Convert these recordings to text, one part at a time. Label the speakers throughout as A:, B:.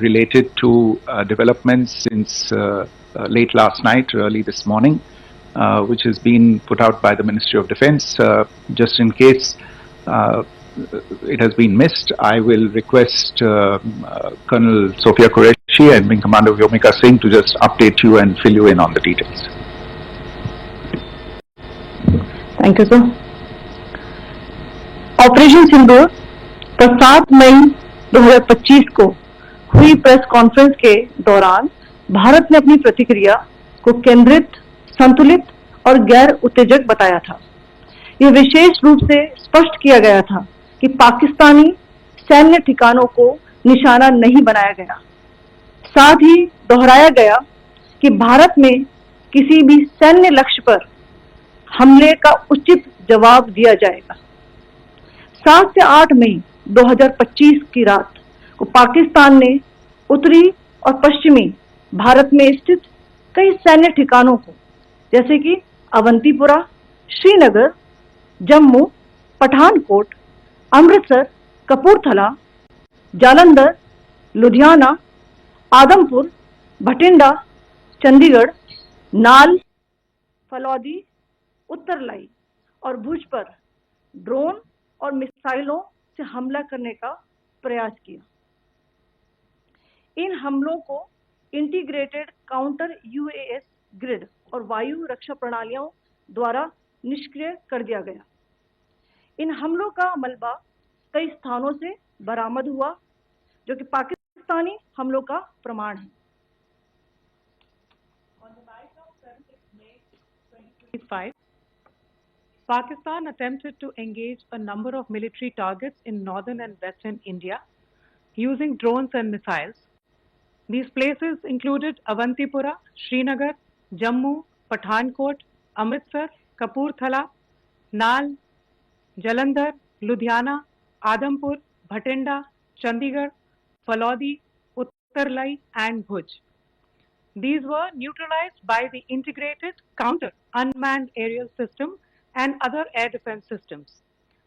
A: related to developments since late last night, early this morning, which has been put out by the Ministry of Defence. Just in case it has been missed, I will request Colonel Sophia Qureshi and Wing Commander Vyomika Singh to just update you and fill you in on the details.
B: Thank you, sir. Operation Sindoor पर 7 मई 2025 को हुई press conference के दौरान भारत ने अपनी प्रतिक्रिया को केंद्रित, संतुलित और गैर उत्तेजक बताया था। यह विशेष रूप से स्पष्ट किया गया था कि पाकिस्तानी सैन्य ठिकानों को निशाना नहीं बनाया गया। साथ ही दोहराया गया कि भारत में किसी भी सैन्य लक्ष्य पर हमले का उचित जवाब दिया जाएगा। 7 से 8 मई 2025 की रात को पाकिस्तान ने उत्तरी और पश्चिमी भारत में स्थित कई सैन्य ठिकानों को, जैसे कि अवंतीपुरा, श्रीनगर, जम्मू, पठानकोट, अमृतसर, कपूरथला, जालंधर, लुधियाना, आदमपुर, भटिंडा, चंडीगढ़, नाल, फलौदी, उत्तरलाई और भुज पर ड्रोन और मिसाइलों से हमला करने का प्रयास किया। इन हमलों को इंटीग्रेटेड काउंटर यूएस ग्रिड और वायु रक्षा प्रणालियों द्वारा निष्क्रिय कर दिया गया। इन हमलों का मलबा कई स्थानों से बरामद हुआ, जो कि पाकिस्तानी हमलों का प्रमाण है।
C: On the night of 7 May 2025, Pakistan attempted to engage a number of military targets in northern and western India using drones and missiles. These places included Avantipura, Srinagar, Jammu, Pathankot, Amritsar, Kapurthala, Nal, Jalandhar, Ludhiana, Adampur, Bhatinda, Chandigarh, Falodi, Uttarlai and Bhuj. These were neutralized by the integrated counter unmanned aerial system and other air defense systems.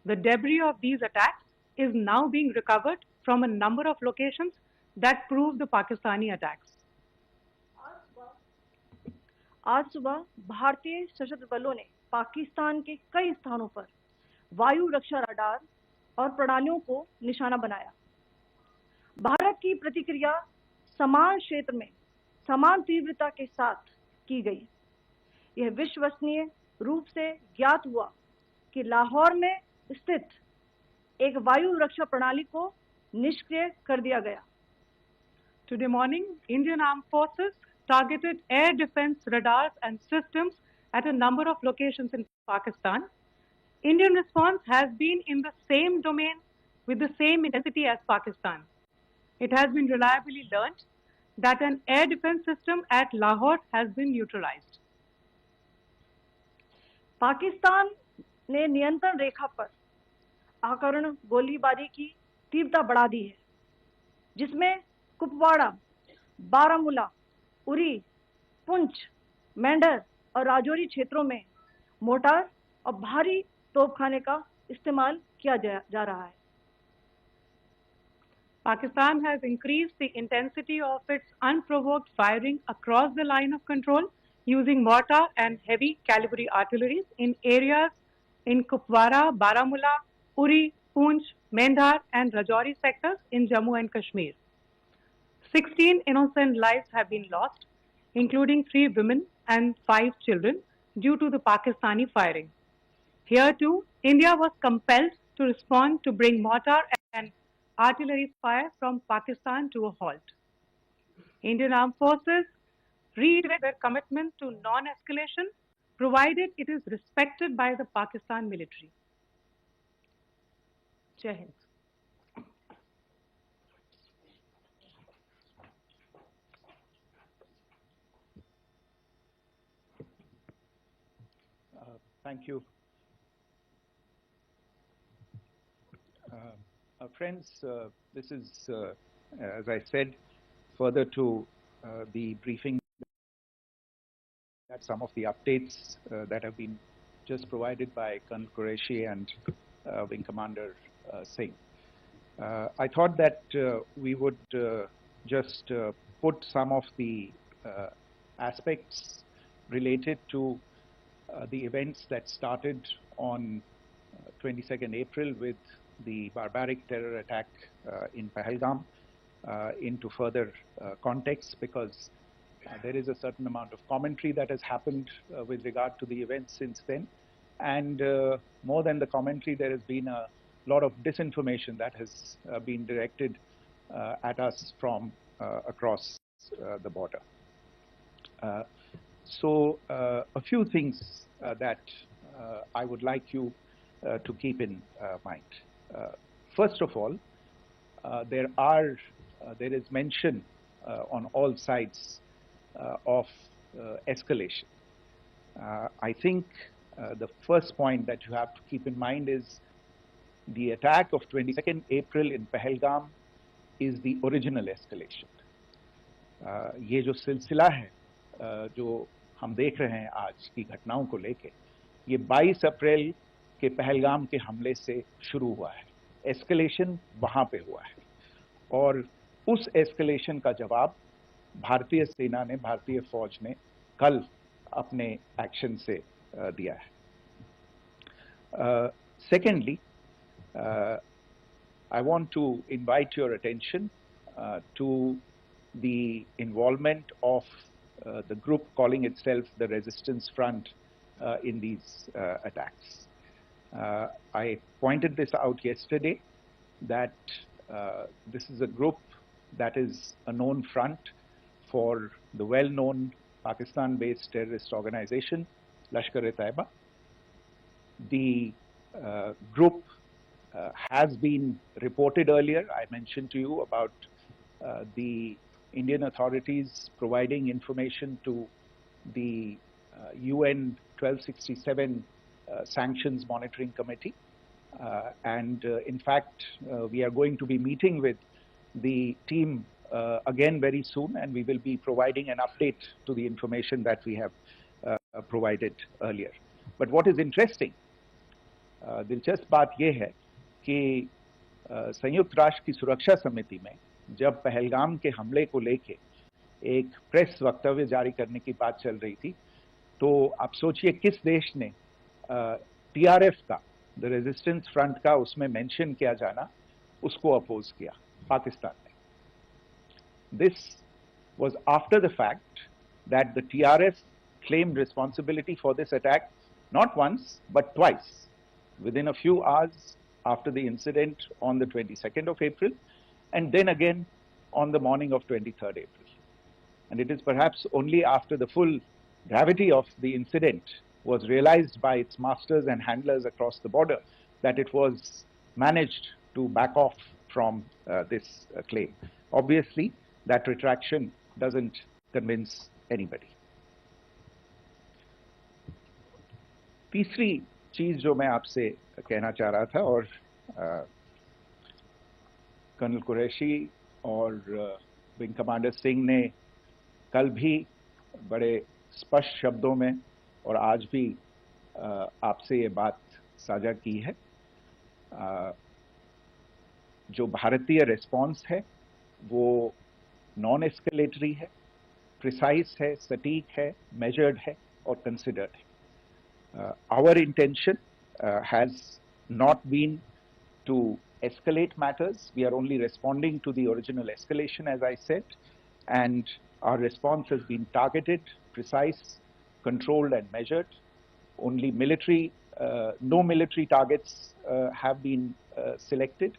C: The debris of these attacks is now being recovered from a number of locations that prove the Pakistani attacks.
B: आज सुबह भारतीय सशस्त्र बलों ने पाकिस्तान के कई स्थानों पर वायु रक्षा रडार और प्रणालियों को निशाना बनाया। भारत की प्रतिक्रिया समान क्षेत्र में समान तीव्रता के साथ की गई। यह विश्वसनीय रूप से ज्ञात हुआ कि लाहौर में स्थित एक वायु रक्षा प्रणाली को निष्क्रिय कर दिया गया।
C: Today morning, Indian Armed Forces targeted air defense radars and systems at a number of locations in Pakistan. Indian response has been in the same domain with the same intensity as Pakistan. It has been reliably learned that an air defense system at Lahore has been neutralized.
B: Pakistan ने नियंत्रण रेखा पर आकरण गोलीबारी की तीव्रता बढ़ा दी है, जिसमें कुपवाड़ा, बारामूला, उरी, पुंछ, मेंढर और राजौरी क्षेत्रों में मोर्टार और भारी तोपखाने का इस्तेमाल किया जा रहा है।
C: Pakistan has increased the intensity of its unprovoked firing across the line of control using mortar and heavy calibre artilleries in areas in Kupwara, Baramulla, Uri, Poonch, Mendhar and Rajouri sectors in Jammu and Kashmir. 16 innocent lives have been lost, including 3 women and 5 children, due to the Pakistani firing. Here too, India was compelled to respond to bring mortar and artillery fire from Pakistan to a halt. Indian Armed Forces reiterate their commitment to non-escalation, provided it is respected by the Pakistan military. Jai Hind.
A: Thank you. Friends, this is, as I said, further to the briefing, that some of the updates that have been just provided by Colonel Qureshi and Wing Commander Singh. I thought that we would just put some of the aspects related to the events that started on 22nd April with the barbaric terror attack in Pahalgam into further context, because there is a certain amount of commentary that has happened with regard to the events since then. And more than the commentary, there has been a lot of disinformation that has been directed at us from across the border. So a few things that I would like you to keep in mind. First of all, there is mention on all sides of escalation. I think the first point that you have to keep in mind is the attack of 22nd April in Pahalgam is the original escalation. ये जो सिलसिला है जो हम देख रहे हैं आज की घटनाओं को लेके, ये 22 अप्रैल के पहलगाम के हमले से शुरू हुआ है. एस्केलेशन वहां पे हुआ है और उस एस्केलेशन का जवाब भारतीय सेना ने, भारतीय फौज ने कल अपने एक्शन से दिया है. Secondly, I want to invite your attention to the involvement of the group calling itself the Resistance Front in these attacks. I pointed this out yesterday that this is a group that is a known front for the well-known Pakistan-based terrorist organization Lashkar-e-Taiba. The group has been reported earlier. I mentioned to you about the Indian authorities providing information to the UN 1267 Sanctions Monitoring Committee. In fact, we are going to be meeting with the team again very soon, and we will be providing an update to the information that we have provided earlier. But what is interesting, दिलचस्प बात यह है कि संयुक्त राष्ट्र की सुरक्षा समिति में जब पहलगाम के हमले को लेके एक प्रेस वक्तव्य जारी करने की बात चल रही थी, तो आप सोचिए किस देश ने टीआरएफ का, द रेजिस्टेंस फ्रंट का उसमें मेंशन किया जाना, उसको अपोज किया, पाकिस्तान ने. This was after the fact that the TRF claimed responsibility for this attack not once but twice within a few hours after the incident on the 22nd of April, and then again on the morning of 23rd April. And it is perhaps only after the full gravity of the incident was realized by its masters and handlers across the border that it was managed to back off from this claim. Obviously, that retraction doesn't convince anybody. तीसरी चीज जो मैं आपसे कहना चाह रहा था, और कर्नल कुरैशी और विंग कमांडर सिंह ने कल भी बड़े स्पष्ट शब्दों में और आज भी आपसे ये बात साझा की है. जो भारतीय रिस्पॉन्स है वो नॉन एस्केलेटरी है, प्रिसाइज है, सटीक है, मेजर्ड है और कंसिडर्ड है. Our intention has not been to escalate matters. We are only responding to the original escalation, as I said, and our response has been targeted, precise, controlled and measured. Only military, no military targets have been selected.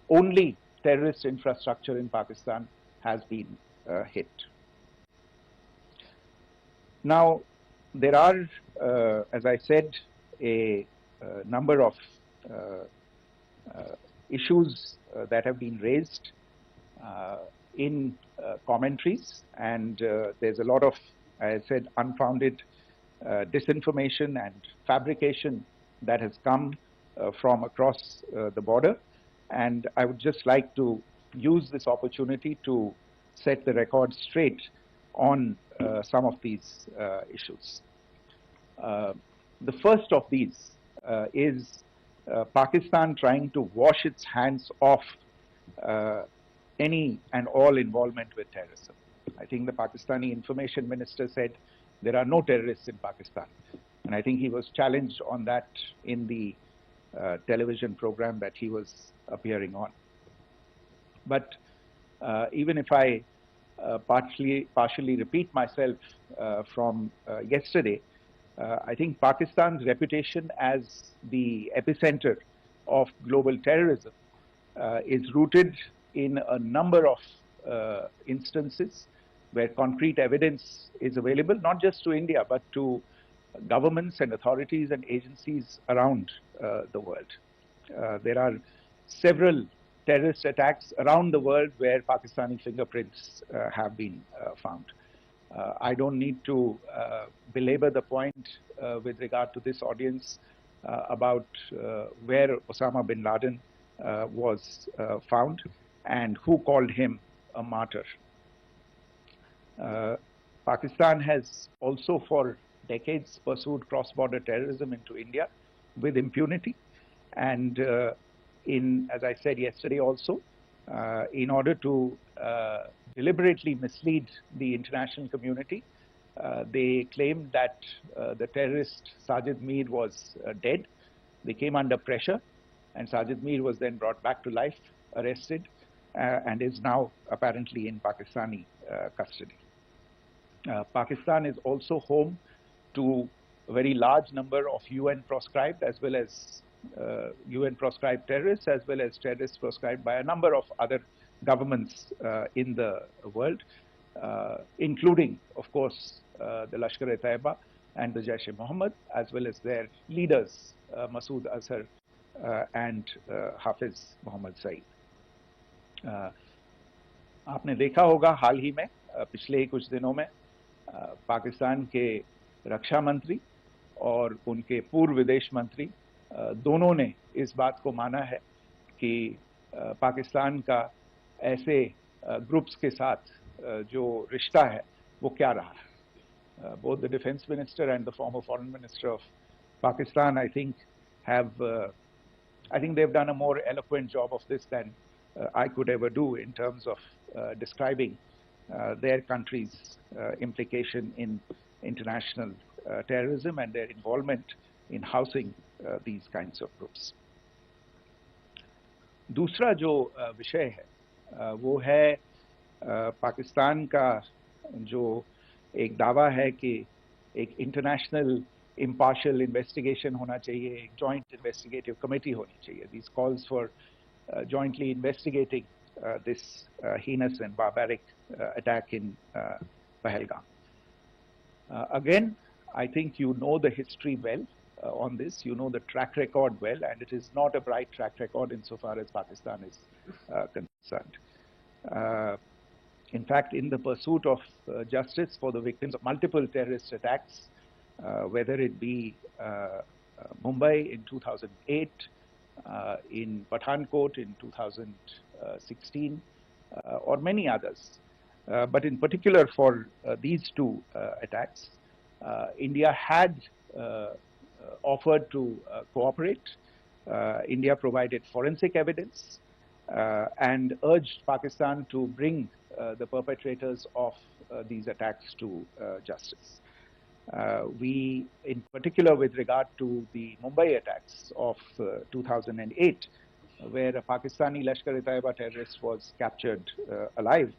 A: Only terrorist infrastructure in Pakistan has been hit. Now, there are, as I said, a number of issues that have been raised in commentaries, and there's a lot of, as I said, unfounded disinformation and fabrication that has come from across the border. And I would just like to use this opportunity to set the record straight on some of these issues. The first of these is Pakistan trying to wash its hands off any and all involvement with terrorism. I think the Pakistani information minister said there are no terrorists in Pakistan. And I think he was challenged on that in the television program that he was appearing on. But even if I partially repeat myself from yesterday, I think Pakistan's reputation as the epicenter of global terrorism is rooted in a number of instances where concrete evidence is available, not just to India, but to governments and authorities and agencies around the world. There are several terrorist attacks around the world where Pakistani fingerprints have been found. I don't need to belabor the point with regard to this audience about where Osama bin Laden was found and who called him a martyr. Pakistan has also for decades pursued cross-border terrorism into India with impunity, and as I said yesterday also, in order to deliberately mislead the international community, they claimed that the terrorist Sajid Mir was dead. They came under pressure, and Sajid Mir was then brought back to life, arrested, and is now apparently in Pakistani custody. Pakistan is also home to a very large number of UN proscribed as well as UN proscribed terrorists, as well as terrorists proscribed by a number of other governments in the world, including, of course, the Lashkar-e-Taiba and the Jaish-e-Mohammed, as well as their leaders, Masood Azhar and Hafiz Mohammed Saeed. आपने देखा होगा हाल ही में पिछले ही कुछ दिनों में पाकिस्तान के रक्षा मंत्री और उनके पूर्व विदेश मंत्री दोनों ने इस बात को माना है कि पाकिस्तान का ऐसे ग्रुप्स के साथ जो रिश्ता है वो क्या रहा है. Both the defense minister and the former foreign minister of Pakistan, I think they've done a more eloquent job of this than I could ever do in terms of describing their country's implication in international terrorism and their involvement in housing these kinds of groups. दूसरा जो विषय है वो है पाकिस्तान का जो एक दावा है कि एक इंटरनेशनल impartial investigation होना चाहिए, एक joint investigative committee होनी चाहिए. These calls for jointly investigating this heinous and barbaric attack in Pahalgam. Again, I think you know the history well on this. You know the track record well, and it is not a bright track record insofar as Pakistan is concerned. In fact, in the pursuit of justice for the victims of multiple terrorist attacks, whether it be Mumbai in 2008, in Pathankot in 2016, or many others. But in particular for these two attacks, India had offered to cooperate. India provided forensic evidence and urged Pakistan to bring the perpetrators of these attacks to justice. We, in particular with regard to the Mumbai attacks of 2008, where a Pakistani Lashkar-e-Taiba terrorist was captured alive,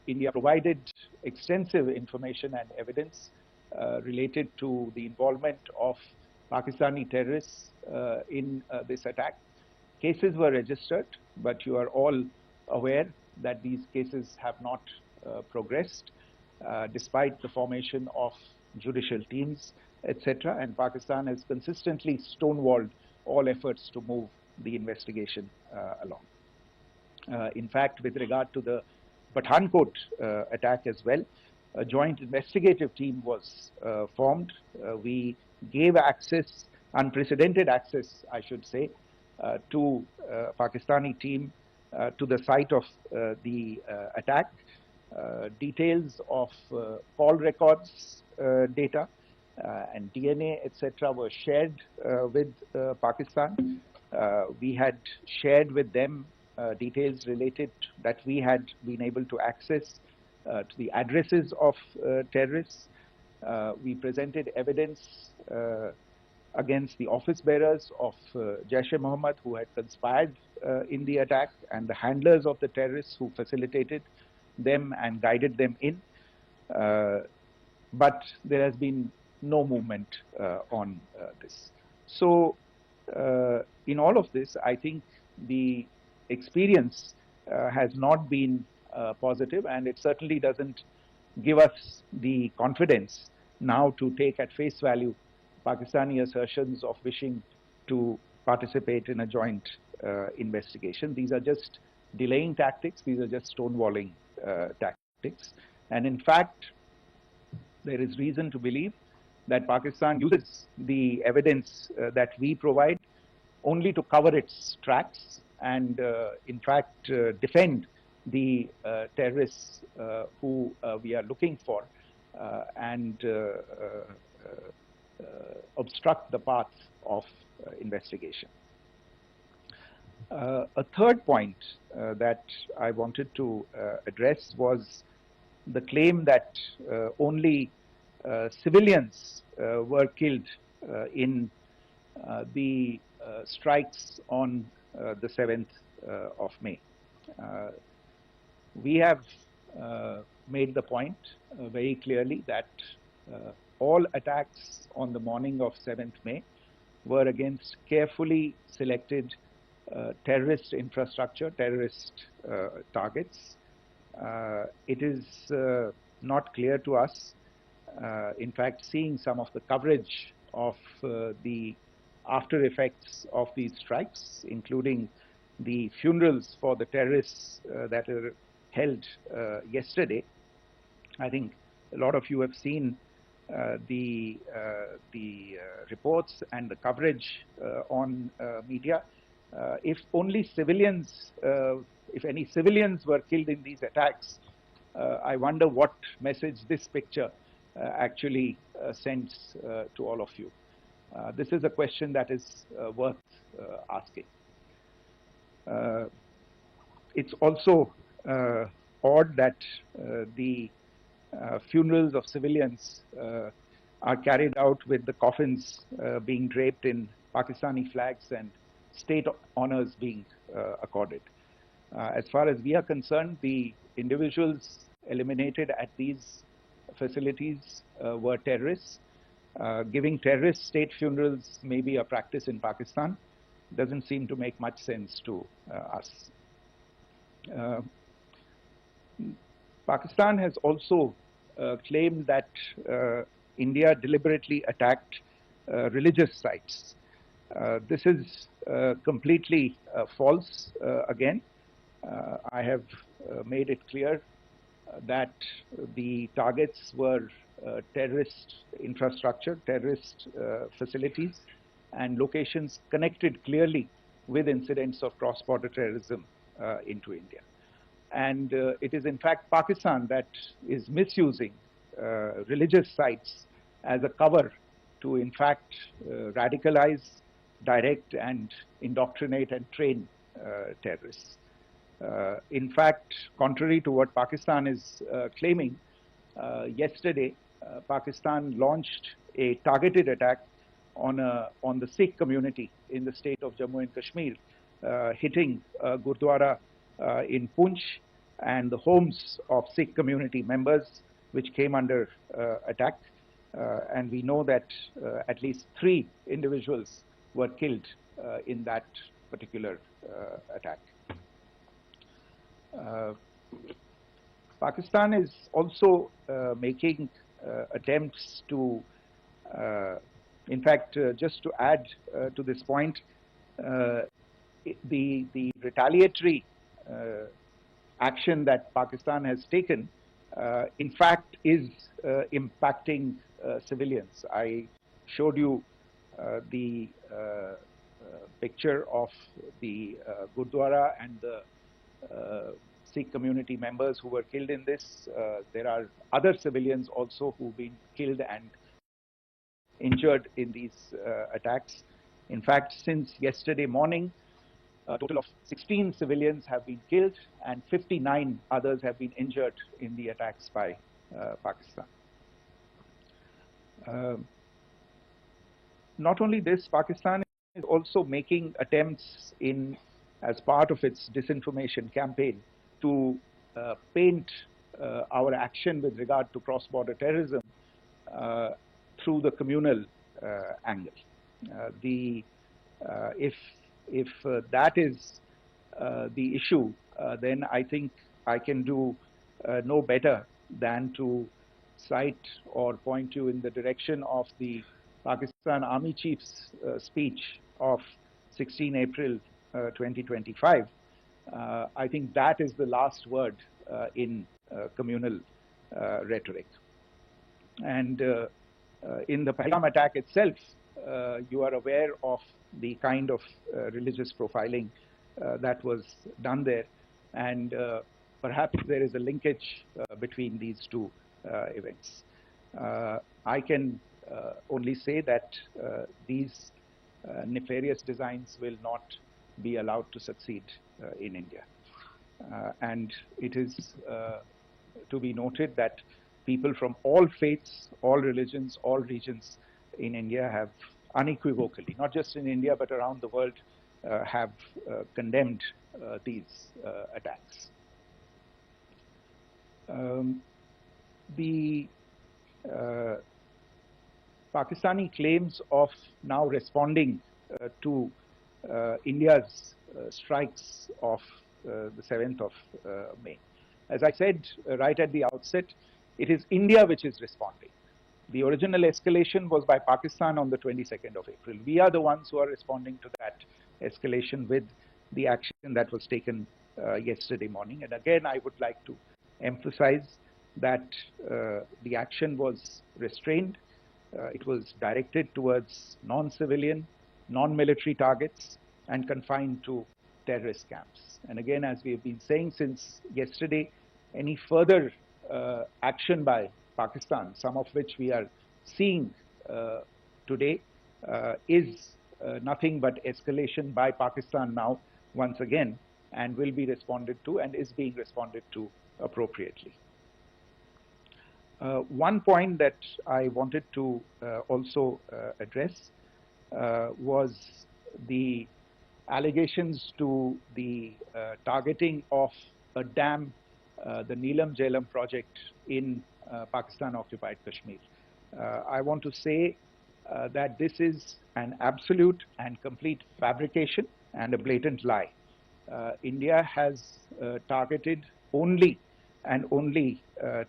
A: India provided extensive information and evidence related to the involvement of Pakistani terrorists in this attack. Cases were registered, but you are all aware that these cases have not progressed despite the formation of judicial teams, etc. And Pakistan has consistently stonewalled all efforts to move the investigation along. In fact, with regard to the Pathankot attack as well, a joint investigative team was formed. We gave access, unprecedented access, I should say, to Pakistani team to the site of the attack. Details of call records data and DNA, etc. were shared with Pakistan. We had shared with them details related that we had been able to access to the addresses of terrorists. We presented evidence against the office bearers of Jaish-e-Mohammed who had conspired in the attack, and the handlers of the terrorists who facilitated them and guided them in. But there has been no movement on this. So in all of this, I think the experience has not been positive, and it certainly doesn't give us the confidence now to take at face value Pakistani assertions of wishing to participate in a joint investigation. These are just delaying tactics. These are just stonewalling tactics. And in fact, there is reason to believe that Pakistan uses the evidence that we provide only to cover its tracks and, in fact, defend the terrorists who we are looking for and obstruct the path of investigation. A third point that I wanted to address was the claim that only civilians were killed in the strikes on the 7th of May. We have made the point very clearly that all attacks on the morning of 7th May were against carefully selected terrorist infrastructure, terrorist targets. It is not clear to us, in fact, seeing some of the coverage of the after effects of these strikes, including the funerals for the terrorists that were held yesterday. I think a lot of you have seen the reports and the coverage on media. If only civilians, if any civilians were killed in these attacks, I wonder what message this picture actually sends to all of you. This is a question that is worth asking. It's also odd that the funerals of civilians are carried out with the coffins being draped in Pakistani flags and state honors being accorded. As far as we are concerned, the individuals eliminated at these facilities were terrorists. Giving terrorist state funerals may be a practice in Pakistan. Doesn't seem to make much sense to us. Pakistan has also claimed that India deliberately attacked religious sites. This is completely false again. I have made it clear that the targets were terrorist infrastructure, terrorist facilities, and locations connected clearly with incidents of cross-border terrorism into India. And it is in fact Pakistan that is misusing religious sites as a cover to in fact radicalize, direct and indoctrinate and train terrorists. In fact, contrary to what Pakistan is claiming, yesterday Pakistan launched a targeted attack on the Sikh community in the state of Jammu and Kashmir, hitting Gurdwara in Poonch and the homes of Sikh community members which came under attack. And we know that at least 3 individuals were killed in that particular attack. Pakistan is also making attempts to, in fact, just to add to this point, the retaliatory action that Pakistan has taken, in fact, is impacting civilians. I showed you the picture of the Gurdwara and the Sikh community members who were killed in this. There are other civilians also who've been killed and injured in these attacks. In fact, since yesterday morning, A total of 16 civilians have been killed and 59 others have been injured in the attacks by Pakistan. Not only this, Pakistan is also making attempts as part of its disinformation campaign to paint our action with regard to cross-border terrorism through the communal angle. If that is the issue, then I think I can do no better than to cite or point you in the direction of the Pakistan Army Chief's speech of 16 April 2025. I think that is the last word in communal rhetoric. And in the Pahalgam attack itself, you are aware of the kind of religious profiling that was done there, and perhaps there is a linkage between these two events. I can only say that these nefarious designs will not be allowed to succeed in India. And it is to be noted that people from all faiths, all religions, all regions in India have unequivocally, not just in India but around the world, have condemned these attacks. The Pakistani claims of now responding to India's strikes of the 7th of May. As I said right at the outset, it is India which is responding. The original escalation was by Pakistan on the 22nd of April. We are the ones who are responding to that escalation with the action that was taken yesterday morning. And again, I would like to emphasize that the action was restrained. It was directed towards non-civilian, non-military targets and confined to terrorist camps. And again, as we have been saying since yesterday, any further action by Pakistan, some of which we are seeing today, is nothing but escalation by Pakistan now once again, and will be responded to and is being responded to appropriately. One point that I wanted to also address was the allegations to the targeting of a dam, the Neelam Jhelum project in Pakistan-occupied Kashmir. I want to say that this is an absolute and complete fabrication and a blatant lie. India has targeted only and only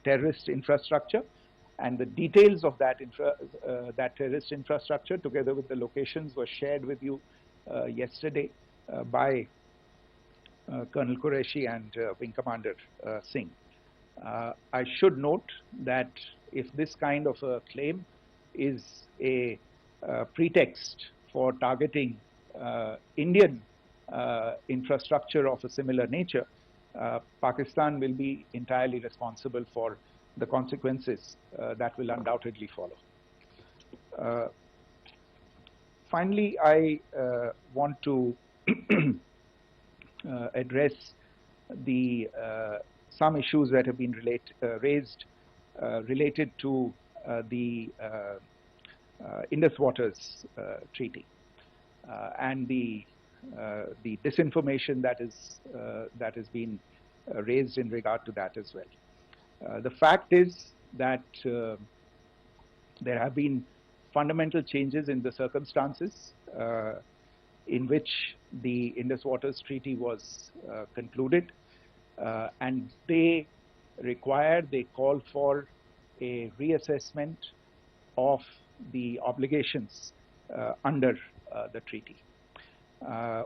A: terrorist infrastructure, and the details of that terrorist infrastructure, together with the locations, were shared with you yesterday by Colonel Qureshi and Wing Commander Singh. I should note that if this kind of a claim is a pretext for targeting Indian infrastructure of a similar nature, Pakistan will be entirely responsible for the consequences that will undoubtedly follow. Finally, I want to address some issues that have been raised related to the Indus Waters Treaty and the disinformation that has been raised in regard to that as well. The fact is that there have been fundamental changes in the circumstances in which the Indus Waters Treaty was concluded, and they call for a reassessment of the obligations under the treaty.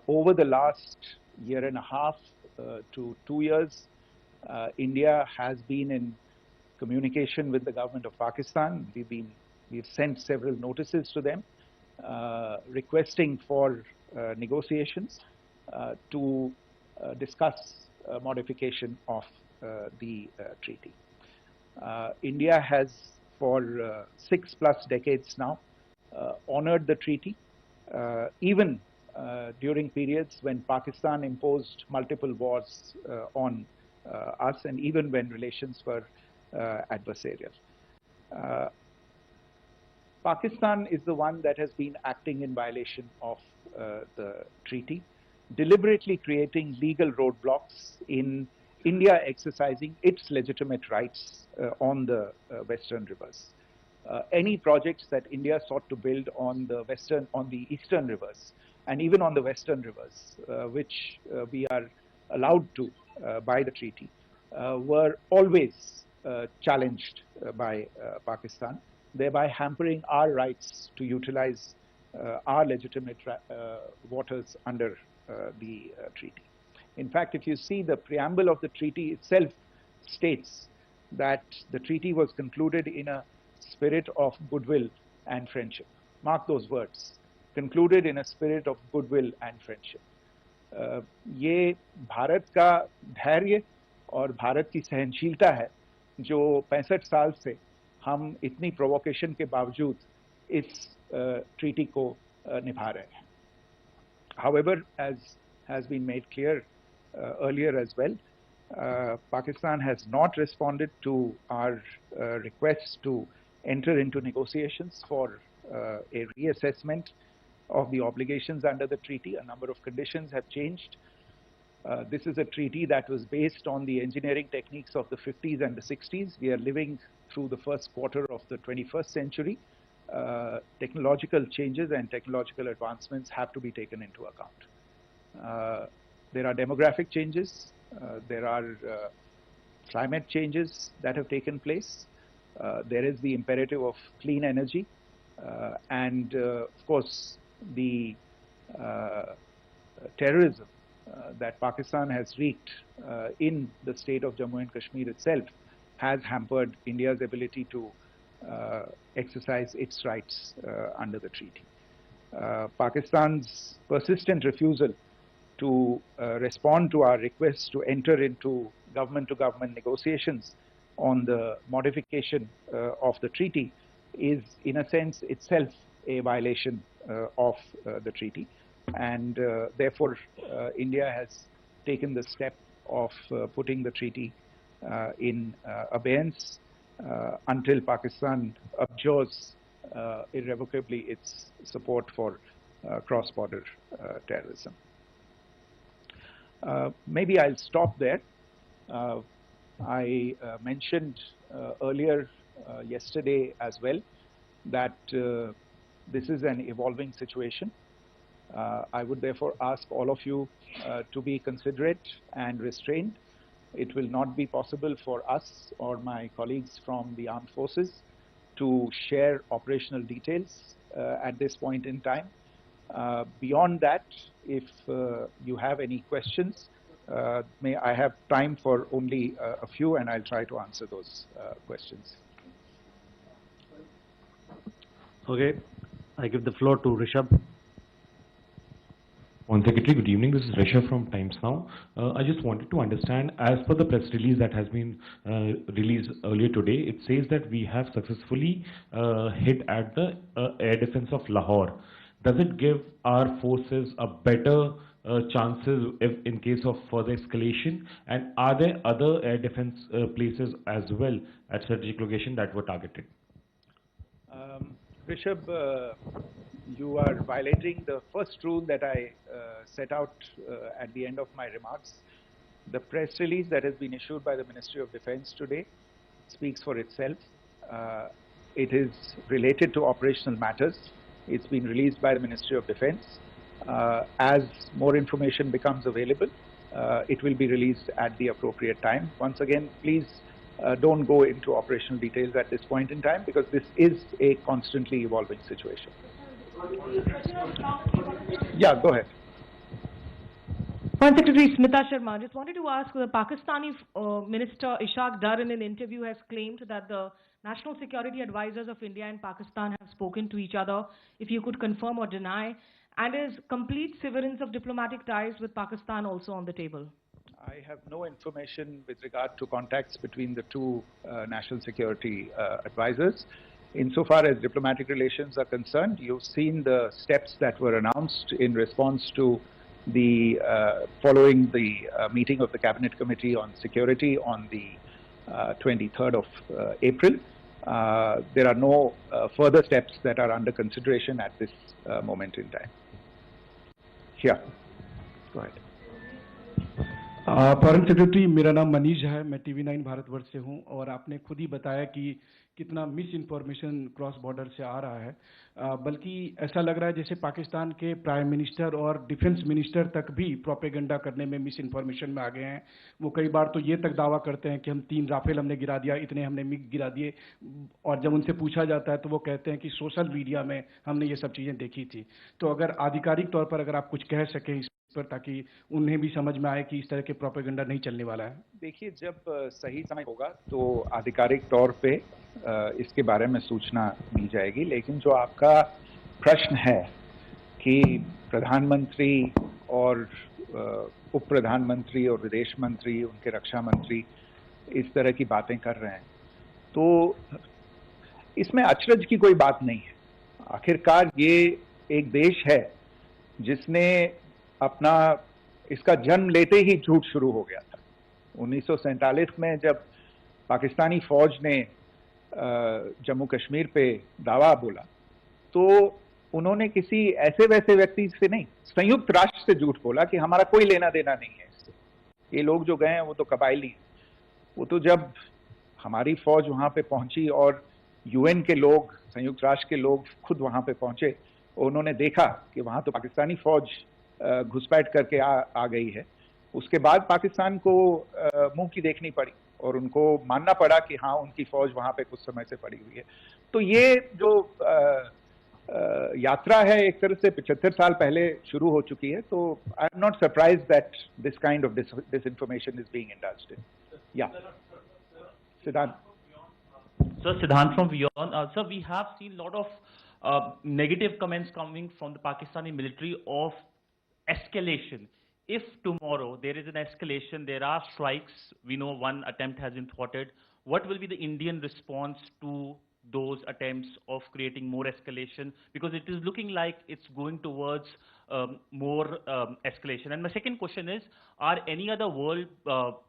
A: Over the last year and a half to 2 years, India has been in communication with the government of Pakistan. We've sent several notices to them requesting for negotiations to discuss modification of the treaty. India has for 6+ decades now honored the treaty, even during periods when Pakistan imposed multiple wars on us, and even when relations were adversarial. Pakistan is the one that has been acting in violation of the treaty, deliberately creating legal roadblocks in India exercising its legitimate rights on the Western rivers. Any projects that India sought to build on the eastern rivers, and even on the western rivers, which we are allowed to by the treaty, were always challenged by Pakistan, thereby hampering our rights to utilize our legitimate waters under the treaty. In fact, if you see, the preamble of the treaty itself states that the treaty was concluded in a spirit of goodwill and friendship. Mark those words, concluded in a spirit of goodwill and friendship. ये भारत का धैर्य और भारत की सहनशीलता है जो 65 साल से हम इतनी प्रोवोकेशन के बावजूद इस ट्रीटी को निभा रहे हैं. However, as has been made clear earlier as well, Pakistan has not responded to our requests to enter into negotiations for a reassessment of the obligations under the treaty. A number of conditions have changed. This is a treaty that was based on the engineering techniques of the 50s and the 60s. We are living through the first quarter of the 21st century. Technological changes and technological advancements have to be taken into account. There are demographic changes. There are climate changes that have taken place. There is the imperative of clean energy. And of course, the terrorism that Pakistan has wreaked in the state of Jammu and Kashmir itself has hampered India's ability to exercise its rights under the treaty. Pakistan's persistent refusal to respond to our requests to enter into government-to-government negotiations on the modification of the treaty is, in a sense, itself a violation of the treaty. And therefore, India has taken the step of putting the treaty in abeyance until Pakistan abjures irrevocably its support for cross-border terrorism. Maybe I'll stop there. I mentioned earlier yesterday as well that this is an evolving situation. I would therefore ask all of you to be considerate and restrained. It will not be possible for us or my colleagues from the armed forces to share operational details at this point in time. Beyond that, if you have any questions, may I have time for only a few, and I'll try to answer those questions.
D: Okay, I give the floor to Rishabh.
E: One Secretary, good evening. This is Rishabh from Times Now. I just wanted to understand, as per the press release that has been released earlier today, it says that we have successfully hit at the air defense of Lahore. Does it give our forces a better chances if in case of further escalation? And are there other air defense places as well at strategic location that were targeted?
A: Rishabh, you are violating the first rule that I set out at the end of my remarks. The press release that has been issued by the Ministry of Defense today speaks for itself. It is related to operational matters. It's been released by the Ministry of Defense. As more information becomes available, it will be released at the appropriate time. Once again, please don't go into operational details at this point in time, because this is a constantly evolving situation. Yeah, go ahead.
F: Foreign Secretary Smita Sharma, just wanted to ask, the Pakistani Minister Ishaq Dar in an interview has claimed that the national security advisors of India and Pakistan have spoken to each other. If you could confirm or deny, and is complete severance of diplomatic ties with Pakistan also on the table?
A: I have no information with regard to contacts between the two national security advisors. insofar as diplomatic relations are concerned, you've seen the steps that were announced in response to the following the meeting of the Cabinet Committee on Security on the 23rd of April. There are no further steps that are under consideration at this moment in time. Yeah, go ahead.
G: Foreign secretary, मेरा नाम मनीष है, मैं TV9 Bharatvarsh से हूं और आपने खुद ही बताया कि कितना मिस इन्फॉर्मेशन क्रॉस बॉर्डर से आ रहा है, बल्कि ऐसा लग रहा है जैसे पाकिस्तान के प्राइम मिनिस्टर और डिफेंस मिनिस्टर तक भी प्रोपेगेंडा करने में मिस इन्फॉर्मेशन में आ गए हैं। वो कई बार तो ये तक दावा करते हैं कि हम 3 राफेल हमने गिरा दिया, इतने हमने मिग गिरा दिए, और जब उनसे पूछा जाता है तो वो कहते हैं कि सोशल मीडिया में हमने ये सब चीज़ें देखी थी। तो अगर आधिकारिक तौर पर अगर आप कुछ कह सकें इस पर, ताकि उन्हें भी समझ में आए कि इस तरह के प्रोपेगेंडा नहीं चलने वाला है।
A: देखिए, जब सही समय होगा तो आधिकारिक तौर पे इसके बारे में सूचना दी जाएगी, लेकिन जो आपका प्रश्न है कि प्रधानमंत्री और उप प्रधानमंत्री और विदेश मंत्री, उनके रक्षा मंत्री इस तरह की बातें कर रहे हैं, तो इसमें अचरज की कोई बात नहीं है। आखिरकार ये एक देश है जिसने अपना इसका जन्म लेते ही झूठ शुरू हो गया था। 1947 में जब पाकिस्तानी फौज ने जम्मू कश्मीर पे दावा बोला, तो उन्होंने किसी ऐसे वैसे व्यक्ति से नहीं, संयुक्त राष्ट्र से झूठ बोला कि हमारा कोई लेना देना नहीं है इससे। ये लोग जो गए हैं वो तो कबायली हैं। वो तो जब हमारी फौज वहां पे पहुंची और UN के लोग, संयुक्त राष्ट्र के लोग खुद वहां पे पहुंचे, उन्होंने देखा कि वहां तो पाकिस्तानी फौज घुसपैठ करके आ गई है, उसके बाद पाकिस्तान को मुंह की देखनी पड़ी और उनको मानना पड़ा कि हाँ, उनकी फौज वहां पे कुछ समय से पड़ी हुई है। तो ये जो यात्रा है एक तरह से 75 साल पहले शुरू हो चुकी है। तो I am not surprised that this kind of disinformation is being indulged in. Yeah, Siddhant.
H: So Siddhant from Beyond. Sir, we have seen a lot of negative comments coming from the Pakistani military of escalation. If tomorrow there is an escalation, there are strikes, we know one attempt has been thwarted, what will be the Indian response to those attempts of creating more escalation? Because it is looking like it's going towards more escalation. And my second question is, are any other world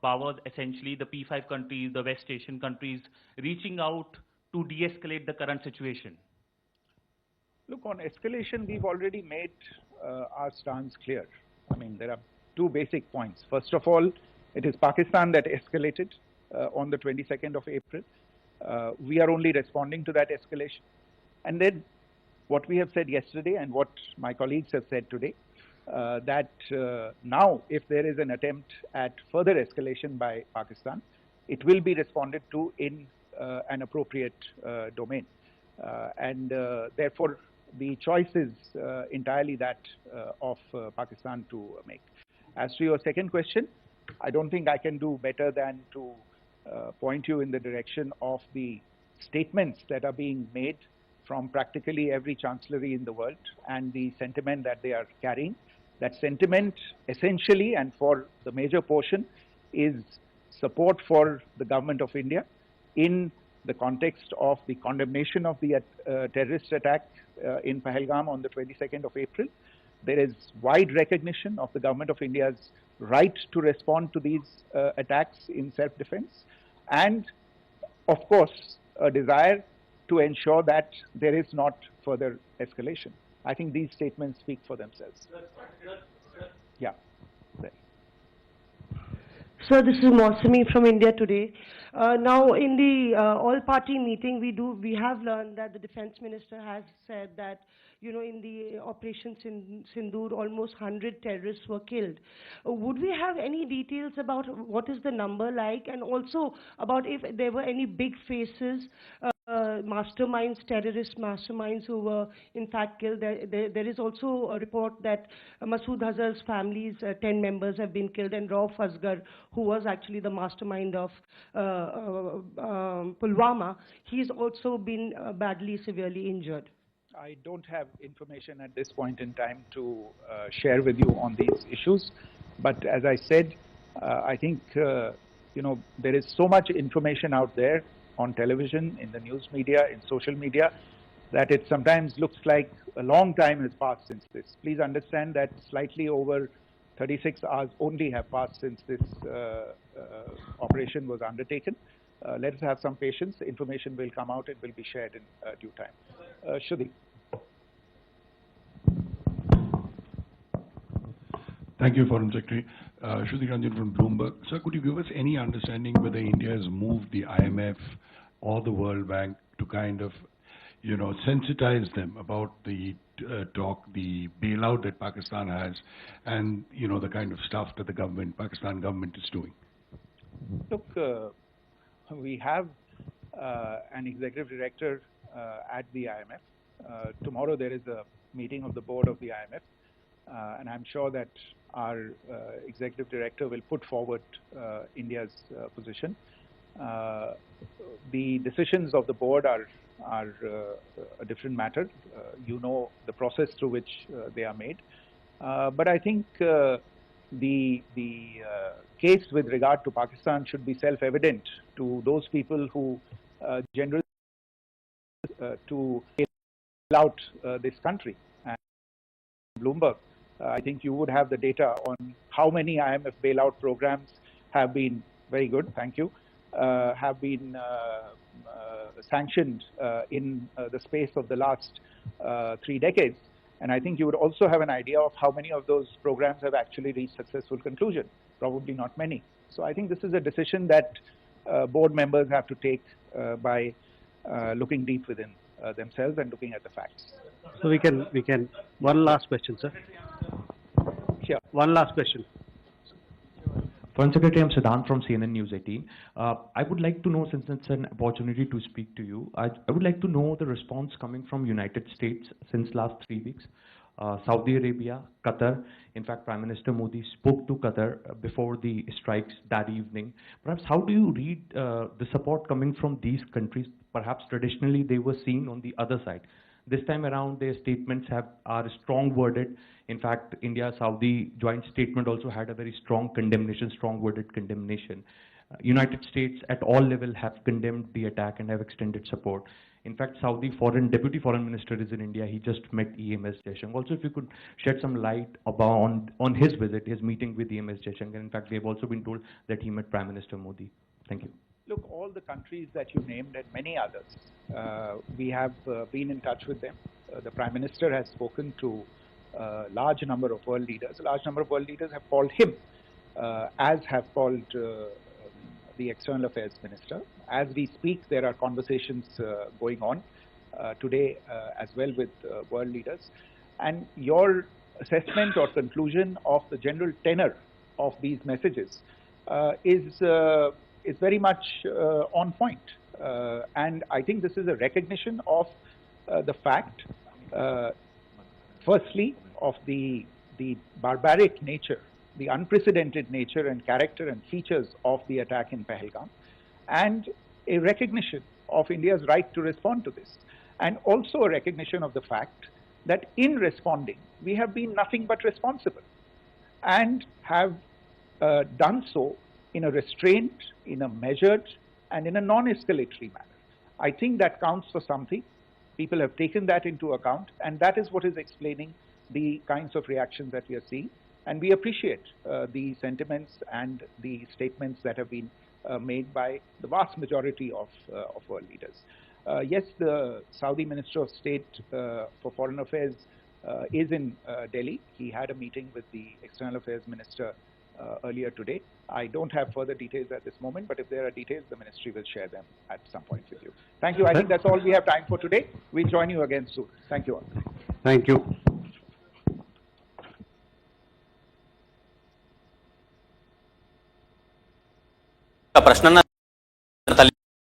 H: powers, essentially the P5 countries, the West Asian countries, reaching out to de-escalate the current situation?
A: Look, on escalation, we've already made our stance clear. I mean, there are 2 basic points. First of all, it is Pakistan that escalated on the 22nd of April. We are only responding to that escalation. And then what we have said yesterday and what my colleagues have said today, that now if there is an attempt at further escalation by Pakistan, it will be responded to in an appropriate domain. And therefore, the choice is entirely that of Pakistan to make. As to your second question, I don't think I can do better than to point you in the direction of the statements that are being made from practically every chancellery in the world and the sentiment that they are carrying. That sentiment essentially, and for the major portion, is support for the government of India in the context of the condemnation of the terrorist attack in Pahalgam on the 22nd of April. There is wide recognition of the government of India's right to respond to these attacks in self-defense, and of course a desire to ensure that there is not further escalation. I think these statements speak for themselves. Yeah.
I: Sir, this is Mausami from India Today. Now, in the all-party meeting, we have learned that the defense minister has said that, you know, in the Operation Sindoor, almost 100 terrorists were killed. Would we have any details about what is the number like, and also about if there were any big faces, masterminds, terrorist masterminds who were in fact killed? There is also a report that Masood Azhar's family's 10 members have been killed, and Rauf Asgar, who was actually the mastermind of Pulwama, he's also been badly, severely injured.
A: I don't have information at this point in time to share with you on these issues, but as I said, I think you know, there is so much information out there on television, in the news media, in social media, that it sometimes looks like a long time has passed since this. Please understand that slightly over 36 hours only have passed since this operation was undertaken. Let us have some patience. Information will come out and will be shared in due time. Shruti.
J: Thank you, Foreign Secretary. Shruti Ranjan from Bloomberg. Sir, could you give us any understanding whether India has moved the IMF or the World Bank to kind of, sensitize them about the the bailout that Pakistan has, and the kind of stuff that the Pakistan government is doing?
A: Look, we have an executive director at the IMF. Tomorrow there is a meeting of the board of the IMF, and I'm sure that our executive director will put forward India's position. The decisions of the board are a different matter. You know the process through which they are made. But I think the case with regard to Pakistan should be self-evident to those people who generally to bail out this country. And Bloomberg, I think you would have the data on how many IMF bailout programs have been, very good, thank you, have been sanctioned in the space of the last 3 decades. And I think you would also have an idea of how many of those programs have actually reached successful conclusion. Probably not many. So I think this is a decision that board members have to take by looking deep within themselves and looking at the facts.
D: So we can, one last question, sir.
A: Sure.
D: One last question.
K: Foreign Secretary, I'm Siddhant from CNN News 18. I would like to know, since it's an opportunity to speak to you, I would like to know the response coming from United States since last 3 weeks. Saudi Arabia, Qatar. In fact, Prime Minister Modi spoke to Qatar before the strikes that evening. Perhaps how do you read the support coming from these countries? Perhaps traditionally they were seen on the other side. This time around, their statements are strong worded. In fact, India-Saudi joint statement also had a very strong condemnation, strong worded condemnation. United States at all levels have condemned the attack and have extended support. In fact, Saudi Deputy Foreign Minister is in India. He just met EMS Jaishankar. Also, if you could shed some light on his visit, his meeting with EMS Jaishankar. In fact, we have also been told that he met Prime Minister Modi. Thank you.
A: Look, all the countries that you named and many others, we have been in touch with them. The Prime Minister has spoken to a large number of world leaders. A large number of world leaders have called him, as have called the External Affairs Minister. As we speak, there are conversations going on today as well with world leaders. And your assessment or conclusion of the general tenor of these messages is very much on point. And I think this is a recognition of the fact, firstly, of the barbaric nature, the unprecedented nature and character and features of the attack in Pahalgam, and a recognition of India's right to respond to this, and also a recognition of the fact that in responding, we have been nothing but responsible and have done so in a restrained, in a measured, and in a non-escalatory manner. I think that counts for something. People have taken that into account, and that is what is explaining the kinds of reactions that we are seeing. And we appreciate the sentiments and the statements that have been made by the vast majority of world leaders. Yes, the Saudi Minister of State for Foreign Affairs is in Delhi. He had a meeting with the External Affairs Minister earlier today. I don't have further details at this moment, but if there are details, the ministry will share them at some point with you. Thank you. I think that's all we have time for today. We'll join you again soon. Thank you all.
D: Thank you.
L: प्रश्न